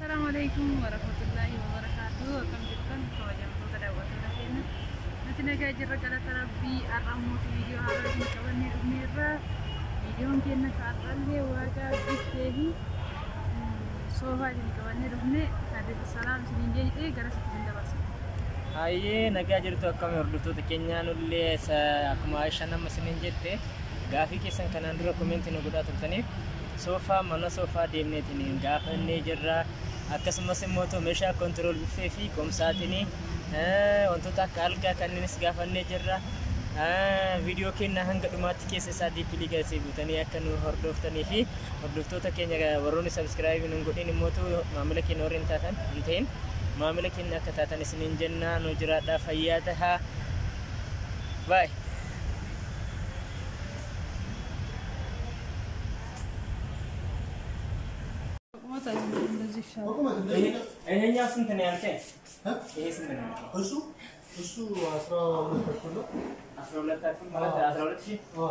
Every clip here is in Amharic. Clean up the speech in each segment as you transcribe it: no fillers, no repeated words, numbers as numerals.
السلام عليكم ورحمة الله وبركاته. كم جبتن كواجب كوتا دawwadhaa keenya nuti nagaa jirra galata rabbii arramuuti video haala isin qabannee dhufneerra videoon keenya kaarrallee waaqa biffe soofaa isin qabannee dhufne taadee salaam isin jeeyite gara sitti dabarsa. Hayyee nagaa jirtu akkam hordoftoota keenyaa nullee akkuma Aisha nama isin jette gaafii keessan kanaan dura komentii nu godhaa turtaniif soofaa mana soofaa deemneetiin gaafannee jirra. akkasumas immoo meeshaa kontirol biffe fi komsaatiin wantoota akka algaa kanneenis gaafannee jirra. Video keenya hanga dhumaatti keessa isaa diippilii galsee buutanii akka nu hordoftanii fi hordoftoota keenya warroonni subscribe nu godhin immoo maamila keenya warreen taatan hin ta'in maamila keenya akka taatan isiniin jenna. Nu jiraadhaa fayyaa tahaa. Bye. ይሄኛው ስንት ነው ያልከኝ? ይሄ ስንት ነው? እሱ 12 ተኩል ነው። 12 ተኩል ማለት 12000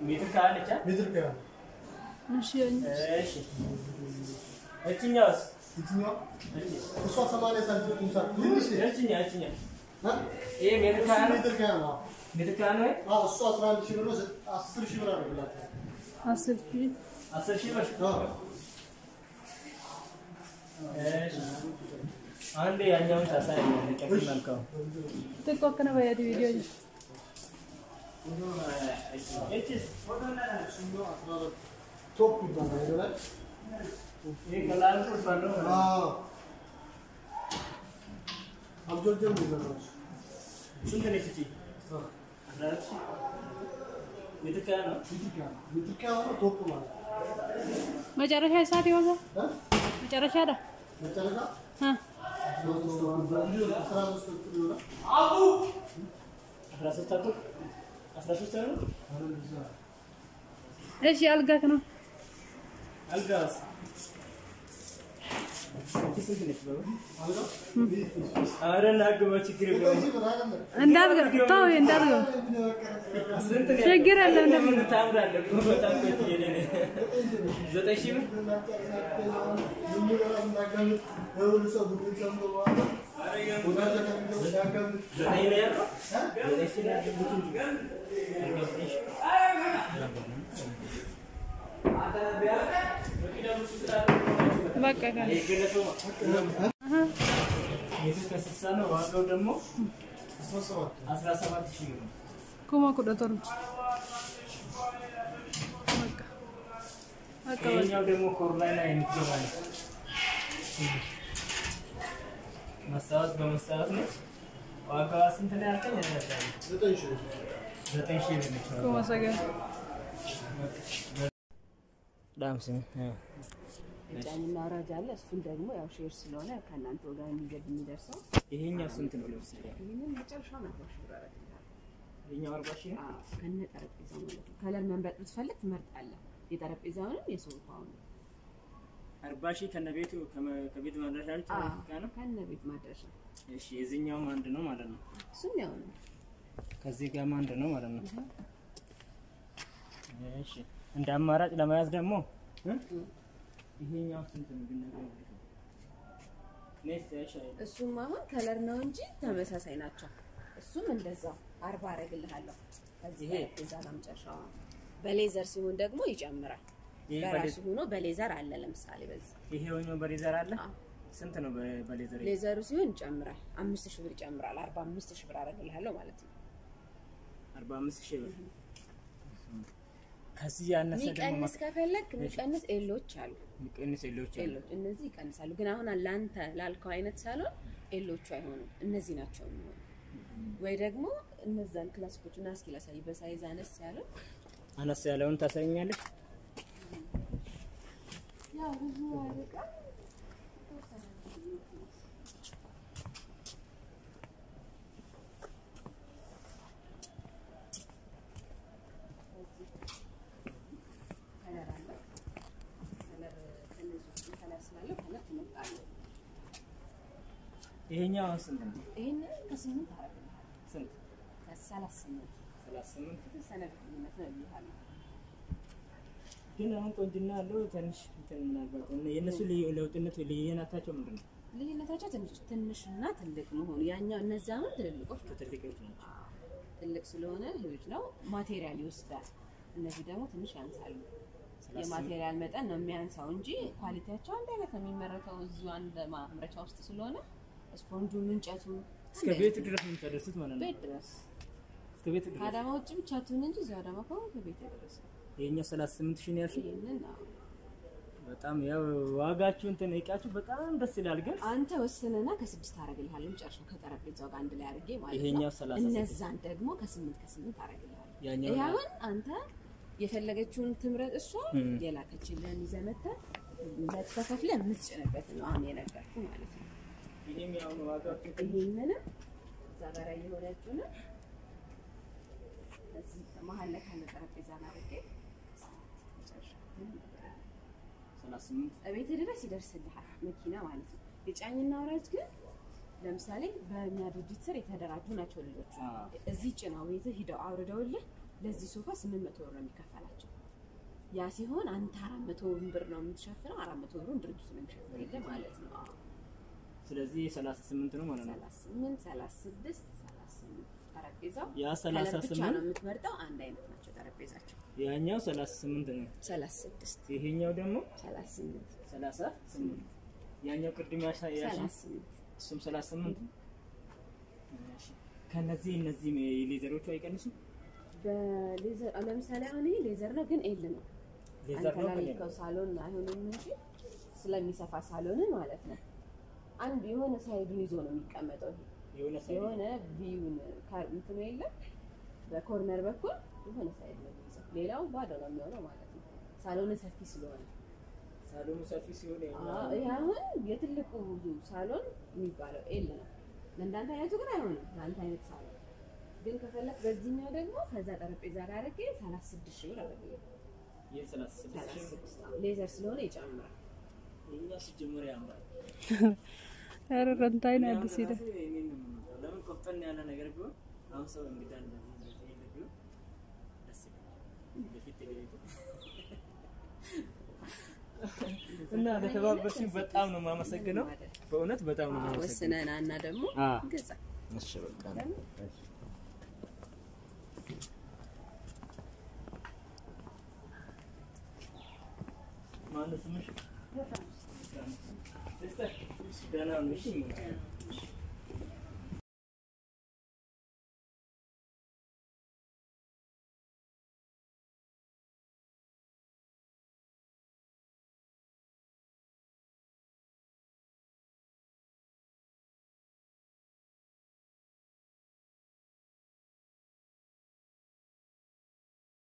ሜትር ካለቻ ሜትር ካለ እሺ እሺ እቺኛውስ እሷ 80 ሳንቲም ነው። ትንሽ እቺኛው ይሄ ሜትር ካለ ሜትር ካለ አዎ እሱ 11000 ብር ነው። 10000 ብር አድርግላችሁ 10000 ብር አንዴ ያኛውን ታሳየኝ ለቀቅ መልካው TikTok kana bayadi video ji ቶፕ ይባላል። ይሄ ከላል ተፈረው አብጆልጀም ይባላል። ስንት ነው እቺ? አራች ምትካ ነው ቶፕ ማለት መጨረሻ ሰዓት ይወዛ መጨረሻ ዳ መጨረሻ አቡ 13 ነው። እሺ አልጋክ ነው አልጋስ ስንት ነች ባባ? አረና ግባ ችግር የለውም እንዳልጋ ታው እንዳልጋ ስንት ነው ችግር የለም እንደምን ታምራለህ በጣም ቆይዬ ነኝ 9000 በቃ ጋር የተከሰሰ ነው። ዋጋው ደግሞ 17000 ነው። ኩማ ኩዳቶር በቃ ይሄኛው ደግሞ ኮርላይ ላይ የሚገባው መስታወት በመስታወት ነው። ዋጋው ስንት ነው ያልከኝ? 9000 ነው። ኩማ ሰገ ዳምስ ጫኝና አራጅ አለ። እሱን ደግሞ ያው ሼር ስለሆነ ከናንተ ጋር የሚደርሰው ይሄኛው ስንት ነው? ለምሳሌ ይሄንን መጨረሻው ነው ሽራራት ይላል። ይሄኛው 40000 ነው። ከነ ጠረጴዛው ማለት ነው። ከለር መምረጥ ብትፈልግ ትመርጣለህ። የጠረጴዛውንም የሶፋውን 40000 ከነ ቤቱ ከቤት ማድረሻው ታሪካ ነው። ከነ ቤት ማድረሻ እሺ የዚህኛው አንድ ነው ማለት ነው። እሱም ያው ነው። ከዚህ ጋር አንድ ነው ማለት ነው። እሺ እንደ አማራጭ ለመያዝ ደግሞ ይሄኛው ስንት ነው ብንነግረው? ኔክስት ያሻይ እሱም አሁን ከለር ነው እንጂ ተመሳሳይ ናቸው። እሱም እንደዛው 40 አረግልሃለሁ። ከዚህ እዛ ለምጨሻው በሌዘር ሲሆን ደግሞ ይጨምራል። በራሱ ሆኖ በሌዘር አለ። ለምሳሌ በዚህ ይሄ ሆኖ በሌዘር አለ። ስንት ነው በሌዘር? ሌዘሩ ሲሆን ይጨምራል። 5000 ብር ይጨምራል። 45000 ብር አረግልሃለሁ ማለት ነው። 45000 ብር ከዚህ ያነሰ ደግሞ ሚቀንስ ከፈለክ ሚቀንስ ኤሎች አሉ። ሚቀንስ ኤሎች አሉ። እነዚህ ይቀንሳሉ። ግን አሁን ላንተ ላልከው አይነት ሳሎን ኤሎቹ አይሆኑም። እነዚህ ናቸው የሚሆኑ። ወይ ደግሞ እነዛን ክላሲኮቹና እስኪ ላሳይ በሳይዝ አነስ ያለውን ታሳይኛለሽ? ያው ብዙ አይደቃ ይሄኛው ስንት ነው? ይሄን ከ8 አረጋለሁ። ስንት? ከ38 38 ሰነድ ነው ይላል። ግን አሁን ቆንጅና አለው ትንሽ እንትን ምናልባት የነሱ ለውጥነት ልዩነታቸው ምንድነው? ልዩነታቸው ትንሽና ትልቅ መሆኑ ያኛው እነዛ ነው ትልልቆች ትልልቆች ናቸው። ትልቅ ስለሆነ ልጅ ነው ማቴሪያል ይወስዳል። እነዚህ ደግሞ ትንሽ ያንሳሉ። የማቴሪያል መጠን ነው የሚያንሳው እንጂ ኳሊቲያቸው አንድ አይነት ነው የሚመረተው እዚሁ አንድ ማምረቻ ውስጥ ስለሆነ ስፖንጁ እንጨቱ እስከ ቤት ድረስ የሚደርሱት ማለት ነው። ቤት ድረስ እስከ ቤት ድረስ አዳማ ውጭ ብቻ ትሁን እንጂ እዚሁ አዳማ ከቤት ድረስ የኛ 38000 ነው ያልሽው? ይሄንን በጣም ያው ዋጋችሁ እንትን እቃችሁ በጣም ደስ ይላል። ግን አንተ ወስነና ከ6 አረግልሃለሁ ጨርሶ ከጠረጴዛው ጋር አንድ ላይ አድርጌ ማለት ነው። ይሄኛው 30 እነዛን ደግሞ ከ8 አረግልሃለሁ። ያውን አንተ የፈለገችውን ትምረጥ እሷ የላከችልን ይዘመታ ለተከፍለ የምትጭንበት ነው አሁን የነገርኩ ማለት ነው። ይሄም ያው ዋጋው ይሄንን ዛጋራ የሆነችው ነው እዚህ መሀል ላይ ካለ ጠረጴዛ ላይ አድርጌ 38 እቤት ድረስ ይደርስልሃል መኪና ማለት ነው። የጫኝና አውራጅ ግን ለምሳሌ በእኛ ድርጅት ስር የተደራጁ ናቸው ልጆቹ። እዚህ ጭናው ቤት ሄደው አውርደውልህ ለዚህ ሶፋ 800 ብር ነው የሚከፈላቸው። ያ ሲሆን አንተ 400 ብር ነው የምትሸፍነው። 400 ብሩን ድርጅቱ ነው የሚሸፍነው ማለት ነው። ስለዚህ 38 ነው ማለት ነው። 38 36 38 ጠረጴዛው ያ 38 ነው የምትመርጠው። አንድ አይነት ናቸው ጠረጴዛቸው። ያኛው 38 ነው 36 ይሄኛው ደግሞ 38 ያኛው ቅድም ያሻሽ 38 እሱም 38 እሺ ከነዚህ እነዚህ ሌዘሮቹ አይቀንሱም? በሌዘር ለምሳሌ አሁን ይሄ ሌዘር ነው ግን ኤል ነው። ሌዘር ነው ግን ሳሎን አይሆንም እንጂ ስለሚሰፋ ሳሎን ማለት ነው። አንድ የሆነ ሳይዱን ይዞ ነው የሚቀመጠው። የሆነ ቪውን ካርንት ነው የለም በኮርነር በኩል የሆነ ሳይድ ነው የሚይዘው። ሌላው ባዶ ነው የሚሆነው ማለት ነው። ሳሎን ሰፊ ስለሆነ አሁን የትልቁ ሳሎን የሚባለው ኤል ነው። ለእንዳንተ አይነቱ ግን አይሆንም። ለአንተ አይነት ሳሎን ግን ከፈለክ በዚህኛው ደግሞ ከዛ ጠረጴዛ ጋር አድርጌ 36000 ብር አደረገው። የ36000 ሌዘር ስለሆነ ይጨምራል። የኛ ሲጀምር ያምራል። አረ ረንታይና አዲስ ሄደ ለምን ቆፍጠን ያለ ነገር ቢሆን አሁን ሰው እንግዳ እንደዚህ ይልብዩ ደስ ይላል። በፊት ለቤቱ እና ለተባበርሽኝ በጣም ነው የማመሰግነው። በእውነት በጣም ነው የማመሰግነው። ወስነና እና ደግሞ ገዛ እሺ በቃ እሺ ማነው ስምሽ? ሲስተር ደህና ነሽ?